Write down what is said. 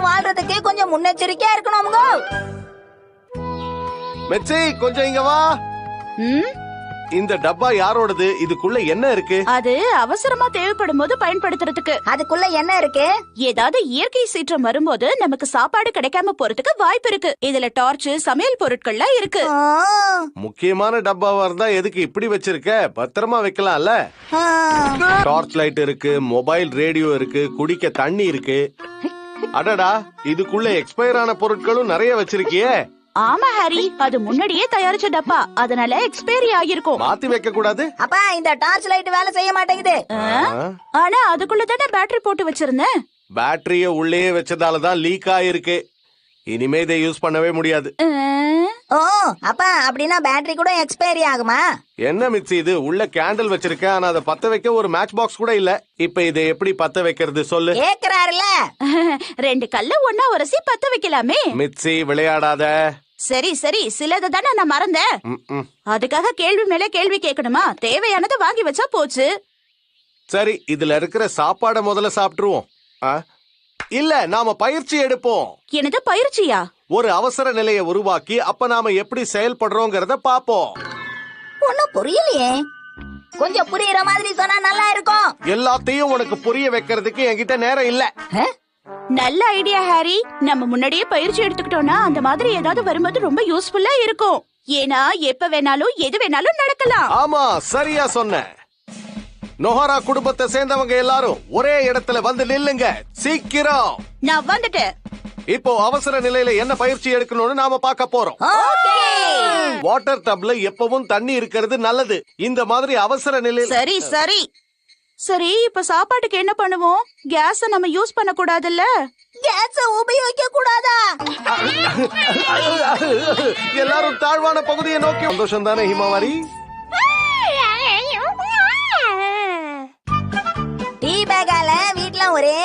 வாழ்றதுக்கு கொஞ்சம் முன்னெச்சரிக்கையா இருக்கணும்ங்க. மெச்சி கொஞ்சம் இங்க வா. இந்த டப்பா யாரோடது? இதுக்குள்ள என்ன இருக்கு? அது அவசரமா தேவைப்படும் போது பயன்படுத்துறதுக்கு. அதுக்குள்ள என்ன இருக்கு? ஏதாவது இயற்கை சீற்றம் வரும்போது நமக்கு சாப்பாடு கிடைக்காம போறதுக்கு வாய்ப்பு இருக்கு. இதுல டார்ச், சமையல் பொருட்கள்லாம் இருக்கு. முக்கியமான டப்பாவா இருந்தா எதுக்கு இப்படி வச்சிருக்க? பத்திரமா வைக்கலாம்ல. டார்ச் லைட் இருக்கு, மொபைல் ரேடியோ இருக்கு, குடிக்க தண்ணி இருக்கு. அடடா, இதுக்குள்ள எக்ஸ்பயர் ஆன பொருட்களும் நிறைய வச்சிருக்கியே. ஆமா ஹாரி, அது முன்னாடியே தயாரிச்ச டப்பா, அதனால எக்ஸ்பைரி ஆகிருக்கும். மாத்தி வைக்க கூடாது. அப்பா, இந்த டார்ச் லைட் வேலை செய்ய மாட்டேங்குது. ஆனா அதுக்குள்ள தானே பேட்டரி போட்டு வச்சிருந்தேன். பேட்டரிய உள்ளே வச்சதாலதான் லீக் ஆயிருக்கு. இனிமே இதை யூஸ் பண்ணவே முடியாது. ஓ, அப்பா அப்படின்னா பேட்டரி கூட எக்ஸ்பைரி ஆகுமா? என்ன மிச்சி இது? உள்ள கேண்டில் வச்சிருக்கேன், ஆனா அதை பத்த வைக்க ஒரு மேட்ச் பாக்ஸ் கூட இல்ல. இப்ப இதை எப்படி பத்த வைக்கிறது சொல்லு? கேக்குறாருல. 2 கல்ல ஒன்னா உரசி பத்த வைக்கலாமே. மிச்சி விளையாடாத. சரி சரி, சிலது தானே நான் மறந்தேன். அதுக்காக கேள்வி மேல கேள்வி கேட்கணுமா? தேவையானதை வாங்கி வச்சா போச்சு. சரி, இதுல இருக்கிற சாப்பாட முதல்ல சாப்பிட்டுருவோம். இல்ல, நாம பயிற்சி எடுப்போம். எனது பயிற்சியா? ஒரு அவசர நிலையை உருவாக்கி அப்ப நாம எப்படி செயல்படுறோங்கிறத பாப்போம். ஒண்ணும் புரியலையே. கொஞ்சம் புரியுற மாதிரி சொன்னா நல்லா இருக்கும். எல்லாத்தையும் உனக்கு புரிய வைக்கிறதுக்கு என்கிட்ட நேரம் இல்ல. நல்ல ஐடியா ஹாரி. நம்ம முன்னாடியே பயிற்சி எடுத்துக்கிட்டோம்னா அந்த மாதிரி ஏதாவது வரும்போது ரொம்ப யூஸ்ஃபுல்லா இருக்கும். ஏன்னா எப்ப வேணாலும் எது வேணாலும் நடக்கலாம். ஆமா, சரியா சொன்ன. நொஹாரா குடும்பத்தை சேர்ந்தவங்க எல்லாரும் ஒரே இடத்துல வந்து நில்லுங்க, சீக்கிரம். நான் வந்துட்டேன். இப்போ அவசர நிலையில என்ன பயிற்சி எடுக்கணும்னு நாம பார்க்க போறோம். வாட்டர் டப்ல எப்பவும் தண்ணி இருக்கிறது நல்லது. இந்த மாதிரி அவசர நிலையில. சரி சரி சரி, இப்ப சாப்பாட்டுக்கு என்ன பண்ணுவோம்? கேஸ நம்ம யூஸ் பண்ண கூடாதுல்ல? கேஸ உபயோகிக்க கூடாதா? எல்லாரும் தாழ்வான பகுதியை நோக்கி. சந்தோஷம் தானே ஹிமாவாரி? டீ பேக்கால வீட்ல ஒரே